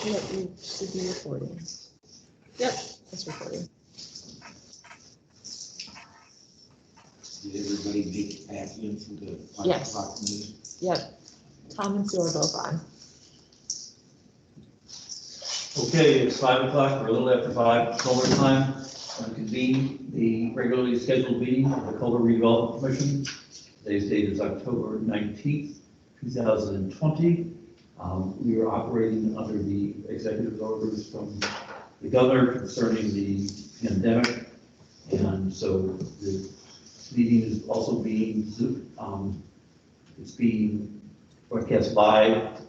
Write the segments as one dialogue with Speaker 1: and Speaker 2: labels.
Speaker 1: Yeah, you should be recording. Yep, it's recording.
Speaker 2: Did everybody get back in for the 5
Speaker 1: Yes.
Speaker 2: o'clock meeting?
Speaker 1: Yep. Tom and Sue are both on.
Speaker 3: Okay, it's 5 o'clock, or a little after 5, Culver time. I convene the regularly scheduled meeting of the Culver Redevelopment Commission. Today's date is October 19th, 2020. We are operating under the executive orders from the governor concerning the pandemic. And so the meeting is also being, it's being broadcast live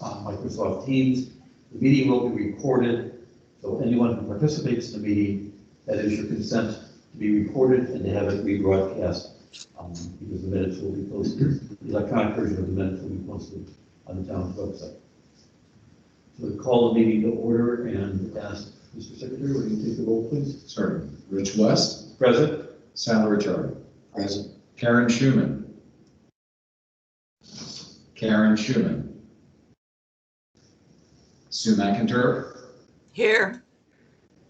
Speaker 3: on Microsoft Teams. The meeting will be recorded, so anyone who participates in the meeting, that is your consent to be recorded and to have it rebroadcast, because the minutes will be posted, the electronic version of the minutes will be posted on the town's website. So we call the meeting to order and ask Mr. Secretary, will you take the roll, please?
Speaker 4: Certainly. Rich West,
Speaker 3: Present.
Speaker 4: Sal Ricciardi,
Speaker 2: Present.
Speaker 4: Karen Schuman, Sue McIntyre,
Speaker 5: Here.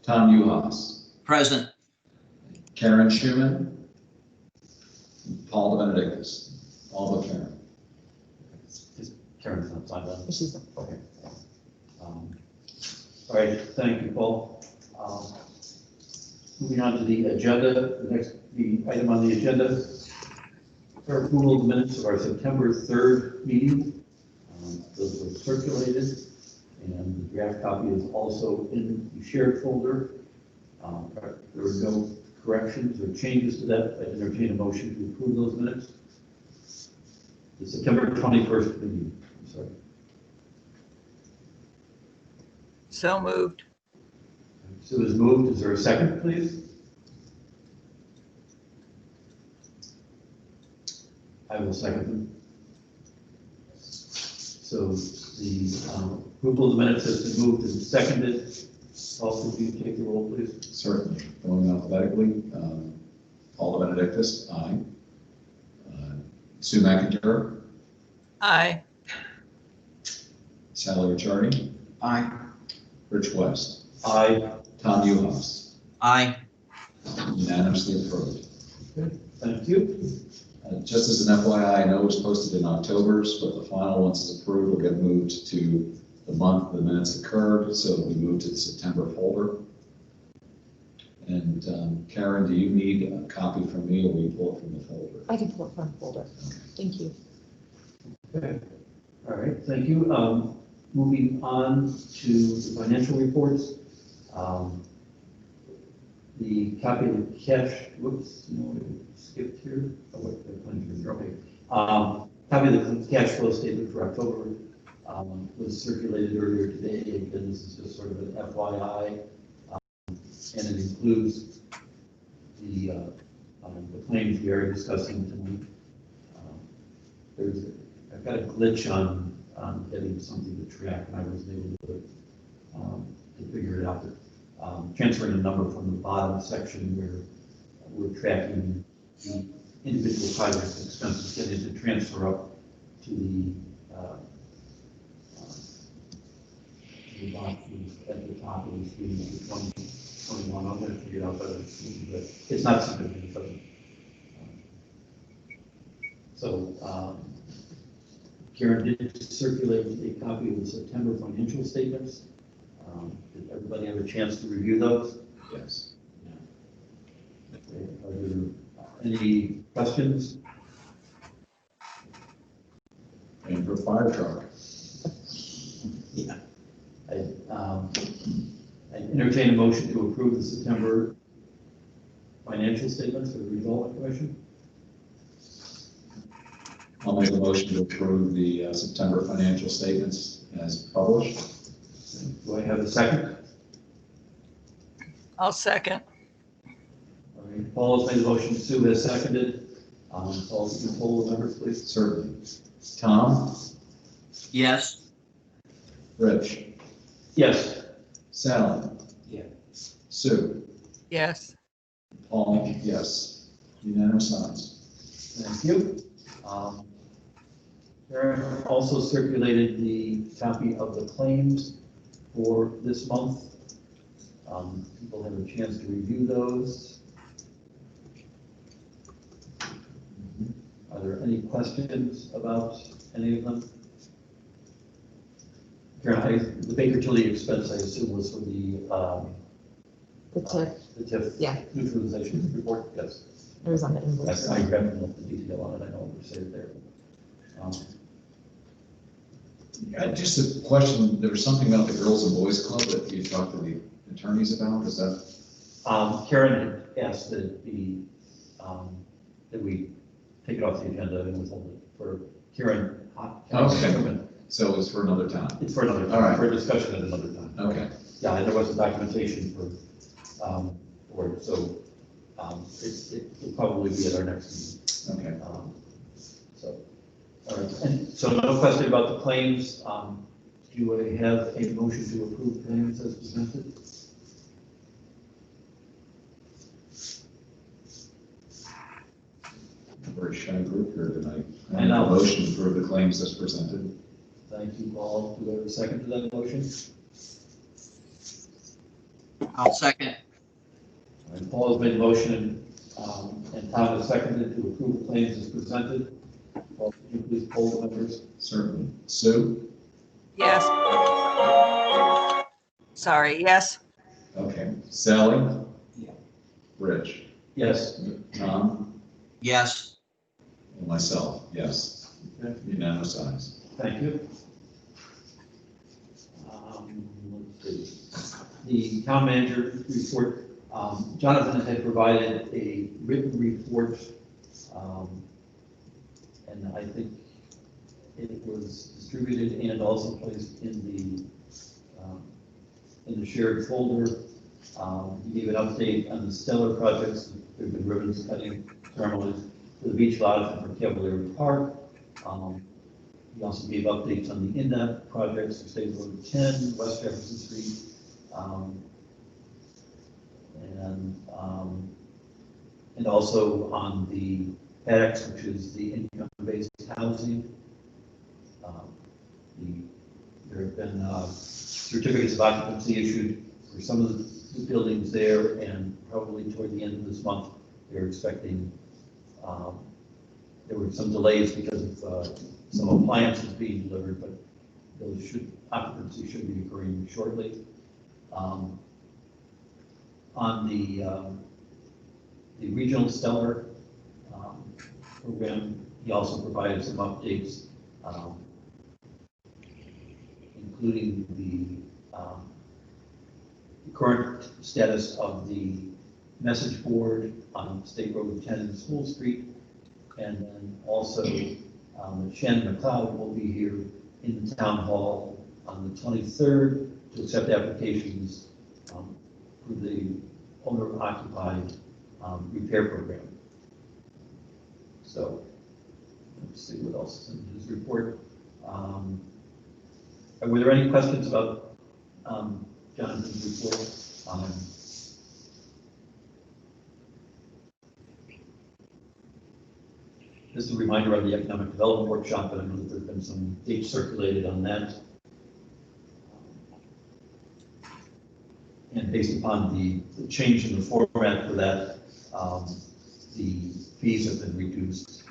Speaker 4: Tom Uhas,
Speaker 5: Present.
Speaker 4: Karen Schuman, Paul Benedictus, all but Karen.
Speaker 3: Is Karen's not signed on?
Speaker 1: She's on.
Speaker 3: Okay. All right, thank you, Paul. Moving on to the agenda, the item on the agenda for approval of the minutes of our September 3rd meeting. Those were circulated, and the draft copy is also in the shared folder. There were no corrections or changes to that. I entertain a motion to approve those minutes. The September 21st meeting, I'm sorry.
Speaker 5: So moved.
Speaker 3: Sue is moved. Is there a second, please? I will second them. So the approval of the minutes has been moved and seconded. Paul, could you take the roll, please?
Speaker 4: Certainly. Going alphabetically, Paul Benedictus, aye. Sue McIntyre,
Speaker 5: Aye.
Speaker 4: Sal Ricciardi,
Speaker 2: Aye.
Speaker 4: Rich West,
Speaker 3: Aye.
Speaker 4: Tom Uhas,
Speaker 5: Aye.
Speaker 4: unanimously approved.
Speaker 3: Okay, thank you.
Speaker 4: Just as an FYI, I know it was posted in October's, but the final, once it's approved, will get moved to the month the minutes occurred, so it'll be moved to the September folder. And Karen, do you need a copy from me, or will you pull it from the folder?
Speaker 1: I can pull it from the folder. Thank you.
Speaker 3: Okay. All right, thank you. Moving on to the financial reports. The copy of the cash, whoops, no, I skipped here. Oh, wait, the plans are okay. Copy of the cash flow statement for October was circulated earlier today. Again, this is just sort of an FYI, and it includes the claims we are discussing tonight. I've got a glitch on getting something to track, and I wasn't able to figure it out. But, transferring a number from the bottom section where we're tracking the individual project expenses, getting to transfer up to the box at the top of the screen, 2021. I'm going to figure it out better, but it's not significant. It doesn't. So Karen did circulate a copy of the September financial statements. Did everybody have a chance to review those?
Speaker 4: Yes.
Speaker 3: Okay. Are there any questions?
Speaker 4: And for fire truck.
Speaker 2: Yeah.
Speaker 3: I entertain a motion to approve the September financial statements for the Redevelopment Commission.
Speaker 4: I'll make a motion to approve the September financial statements as published.
Speaker 3: Do I have a second?
Speaker 5: I'll second.
Speaker 3: All right. Paul has made a motion. Sue has seconded. Paul, can you poll the members, please?
Speaker 4: Certainly. Tom,
Speaker 5: Yes.
Speaker 4: Rich,
Speaker 3: Yes.
Speaker 4: Sally,
Speaker 2: Yeah.
Speaker 4: Sue,
Speaker 5: Yes.
Speaker 4: Paul, yes. Unanimous ayes.
Speaker 3: Thank you. Karen also circulated the copy of the claims for this month. People have a chance to review those. Are there any questions about any of them? Karen, the Baker Tilly expense, I assume, was for
Speaker 1: The tip,
Speaker 3: the TIF
Speaker 1: yeah,
Speaker 3: neutralization report? Yes.
Speaker 1: it was on the invoice.
Speaker 3: Yes, I grabbed the detail on it. I know we saved there.
Speaker 4: Just a question, there was something about the Girls and Boys Club that you talked to the attorneys about, is that?
Speaker 3: Karen had asked that it be, that we take it off the agenda and withhold it for Karen.
Speaker 4: Okay. So it's for another time?
Speaker 3: It's for another
Speaker 4: All
Speaker 3: time,
Speaker 4: right.
Speaker 3: for discussion at another time.
Speaker 4: Okay.
Speaker 3: Yeah, and there wasn't documentation for it, so it will probably be at our next meeting.
Speaker 4: Okay.
Speaker 3: So, all right, and so no question about the claims. Do I have a motion to approve claims as presented?
Speaker 4: A very shy group here tonight.
Speaker 3: I know.
Speaker 4: A motion for the claims as presented.
Speaker 3: Thank you all. Do I have a second to that motion?
Speaker 5: I'll second.
Speaker 3: All right, Paul has made a motion, and Tom has seconded to approve the claims as presented. Paul, could you please poll the members?
Speaker 4: Certainly. Sue?
Speaker 5: Yes. Sorry, yes.
Speaker 4: Okay. Sally?
Speaker 2: Yeah.
Speaker 4: Rich?
Speaker 3: Yes.
Speaker 4: Tom?
Speaker 5: Yes.
Speaker 4: And myself, yes.
Speaker 3: Okay.
Speaker 4: Unanimous ayes.
Speaker 3: Thank you. Let's see. The town manager report, Jonathan had provided a written report, and I think it was distributed and also placed in the shared folder. He gave an update on the stellar projects. There have been ribbons cutting ceremonies for the beach lodge and for Cavalier Park. He also gave updates on the in-depth projects for State Road 10, West Jefferson Street, and also on the PEDX, which is the income-based housing. There have been certificates of occupancy issued for some of the buildings there, and probably toward the end of this month, they're expecting, there were some delays because of some appliances being delivered, but those occupancy should be occurring shortly. On the regional stellar program, he also provided some updates, including the current status of the message board on State Road 10 and School Street, and then also Shannon McLeod will be here in the town hall on the 23rd to accept applications for the owner-occupied repair program. So let's see what else is in his report. Were there any questions about Jonathan's report? Just a reminder on the economic development workshop, but I know that there have been some dates circulated on that. And based upon the change in the format for that, the fees have been reduced.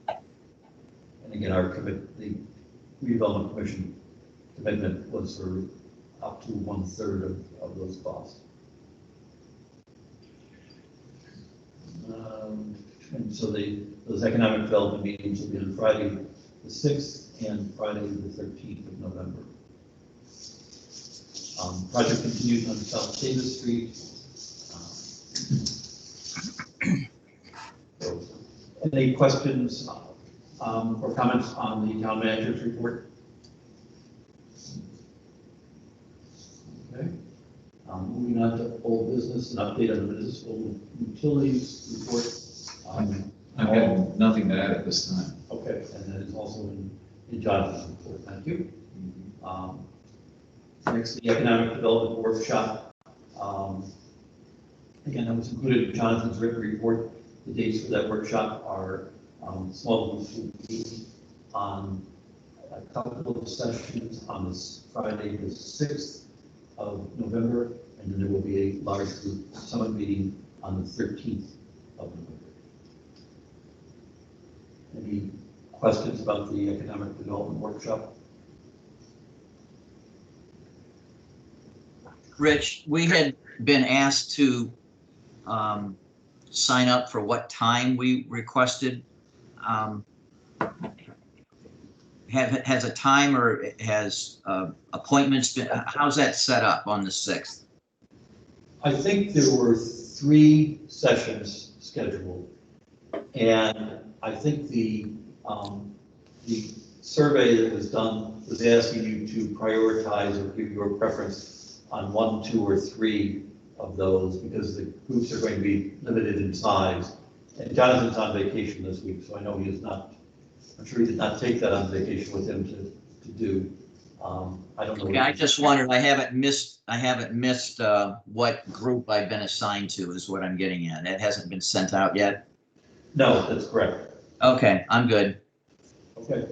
Speaker 3: And again, the redevelopment commission commitment was for up to 1/3 of those costs. And so those economic development meetings will be on Friday the 6th and Friday the 13th of November. Project continues on South Davis Street. So, any questions or comments on the town manager's report? Okay. Moving on to old business, an update on the municipal utilities report.
Speaker 4: I've got nothing to add at this time.
Speaker 3: Okay, and that is also in Jonathan's report. Thank you. Next, the economic development workshop. Again, that was included in Jonathan's written report. The dates for that workshop are small groups will be on a couple of sessions on this Friday, the 6th of November, and then there will be a large group summit meeting on the 13th of November. Any questions about the economic development workshop?
Speaker 5: Rich, we had been asked to sign up for what time we requested. Has a time or has appointments been, how's that set up on the 6th?
Speaker 3: I think there were 3 sessions scheduled, and I think the survey that was done was asking you to prioritize or give your preference on 1, 2, or 3 of those, because the groups are going to be limited in size. And Jonathan's on vacation this week, so I know he is not, I'm sure he did not take that on vacation with him to do. I don't know.
Speaker 5: Yeah, I just wondered, I haven't missed what group I've been assigned to is what I'm getting at. It hasn't been sent out yet?
Speaker 3: No, that's correct.
Speaker 5: Okay, I'm good.
Speaker 3: Okay.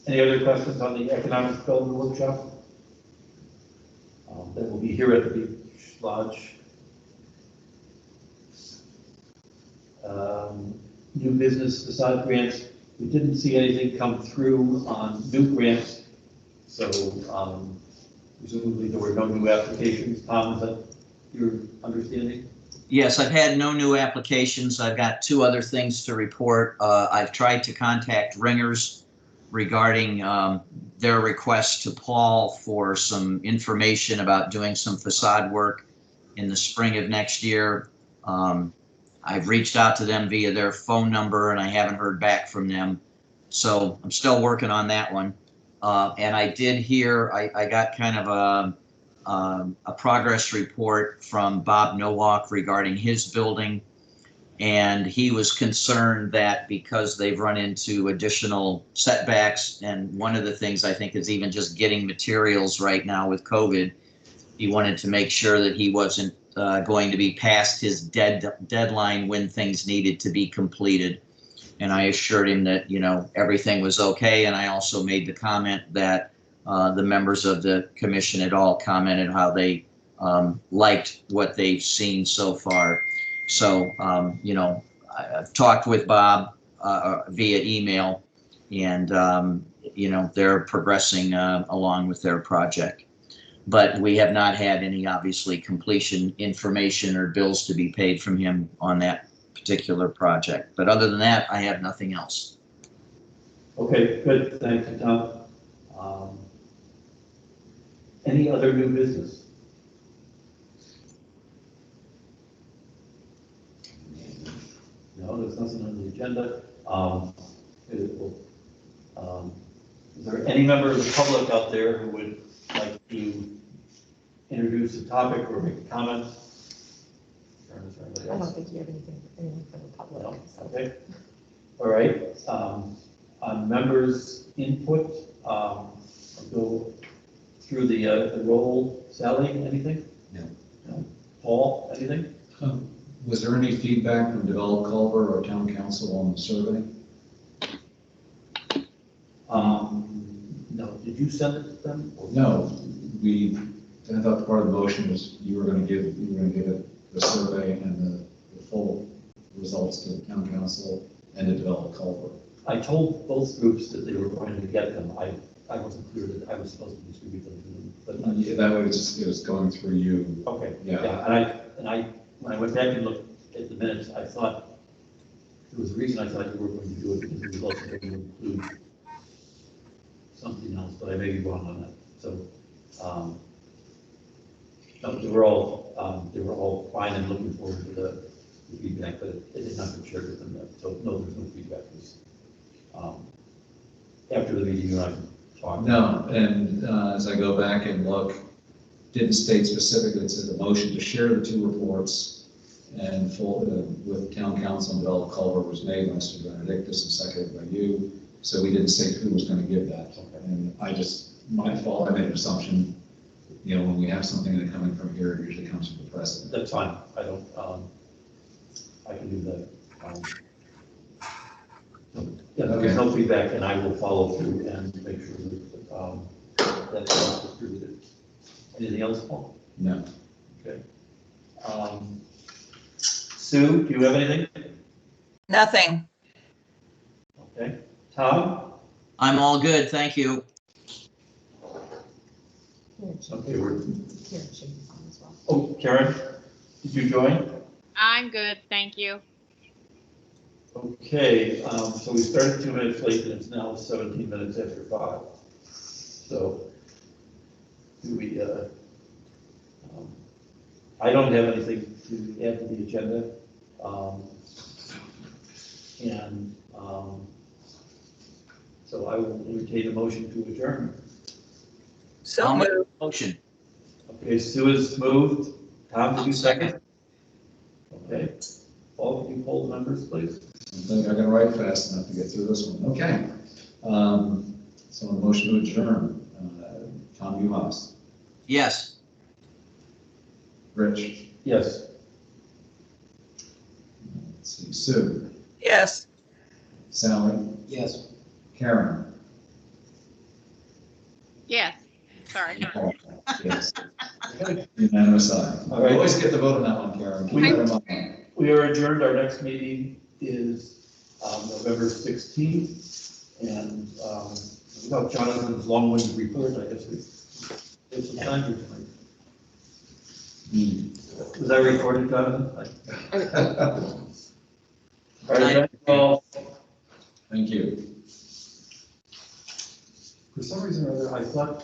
Speaker 3: Any other questions on the economic development workshop? That will be here at the Beach Lodge. New business facade grants. We didn't see anything come through on new grants, so presumably there were no new applications. Tom, is that your understanding?
Speaker 5: Yes, I've had no new applications. I've got 2 other things to report. I've tried to contact Ringers regarding their request to Paul for some information about doing some facade work in the spring of next year. I've reached out to them via their phone number and I haven't heard back from them. So I'm still working on that one. And I did hear, I got kind of a progress report from Bob Nowak regarding his building. And he was concerned that because they've run into additional setbacks, and one of the things I think is even just getting materials right now with COVID, he wanted to make sure that he wasn't going to be past his deadline when things needed to be completed. And I assured him that, you know, everything was okay. And I also made the comment that the members of the commission had all commented how they liked what they've seen so far. So, you know, I've talked with Bob via email, and, you know, they're progressing along with their project. But we have not had any, obviously, completion information or bills to be paid from him on that particular project. But other than that, I have nothing else.
Speaker 3: Okay, good. Thank you, Tom. Any other new business? No, there's nothing on the agenda. Is there any member of the public out there who would like to introduce a topic or make a comment?
Speaker 1: I don't think you have anything from the public.
Speaker 3: No.
Speaker 1: So.
Speaker 3: Okay. All right. On members' input, I'll go through the roll. Sally, anything? No. Paul, anything?
Speaker 4: Was there any feedback from Develop Culver or Town Council on the survey?
Speaker 3: No. Did you send it to them?
Speaker 4: No, I thought part of the motion was you were going to give it the survey and the full results to the Town Council and to Develop Culver.
Speaker 3: I told both groups that they were going to get them. I wasn't clear that I was supposed to distribute them to them, but
Speaker 4: Yeah, that way it was going through you.
Speaker 3: okay.
Speaker 4: Yeah.
Speaker 3: And I when I went back and looked at the minutes, I thought there was a reason I thought you were going to do it, because it was also going to include something else, but I may be wrong on that. So, no, they were all fine and looking forward to the feedback, but it did not get shared with them yet. So no, there's no feedback. After the meeting, you and I can talk.
Speaker 4: No, and as I go back and look, didn't state specifically, it said the motion to share the 2 reports and full with Town Council and Develop Culver was made by Mr. Benedictus and seconded by you. So we didn't state who was going to give that. Okay. And my fault, I made an assumption, you know, when we have something that coming from here, it usually comes from the president.
Speaker 3: That's fine. I don't, I can do that. Yeah, there's no feedback, and I will follow through and make sure that that's distributed. Anything else, Paul?
Speaker 4: No.
Speaker 3: Okay. Sue, do you have anything?
Speaker 6: Nothing.
Speaker 3: Okay. Tom?
Speaker 5: I'm all good, thank you.
Speaker 3: Okay, we're,
Speaker 1: Karen should be on as well.
Speaker 3: oh, Karen, did you join?
Speaker 7: I'm good, thank you.
Speaker 3: Okay, so we started 2 minutes late and it's now 17 minutes after 5. So, do we, I don't have anything to add to the agenda. So I will entertain a motion to adjourn.
Speaker 6: So
Speaker 5: I'll make
Speaker 6: moved.
Speaker 5: a motion.
Speaker 3: Okay, Sue is moved. Tom, did you second? Okay. Paul, can you poll the numbers, please?
Speaker 4: I think I can write fast enough to get through this one. Okay. So a motion to adjourn. Tom Uhas,
Speaker 5: Yes.
Speaker 4: Rich,
Speaker 3: Yes.
Speaker 4: let's see, Sue,
Speaker 6: Yes.
Speaker 4: Sally,
Speaker 2: Yes.
Speaker 4: Karen.
Speaker 7: Yes, sorry.
Speaker 4: Yes. Unanimous aye.
Speaker 3: All right.
Speaker 4: You always get the vote on that one, Karen. Keep that in mind.
Speaker 3: We are adjourned. Our next meeting is November 16th. And without Jonathan's long-winded report, I guess we have some time here tonight. Was that recorded, Jonathan? All right, thank you all.
Speaker 4: Thank you.
Speaker 3: For some reason or other, I thought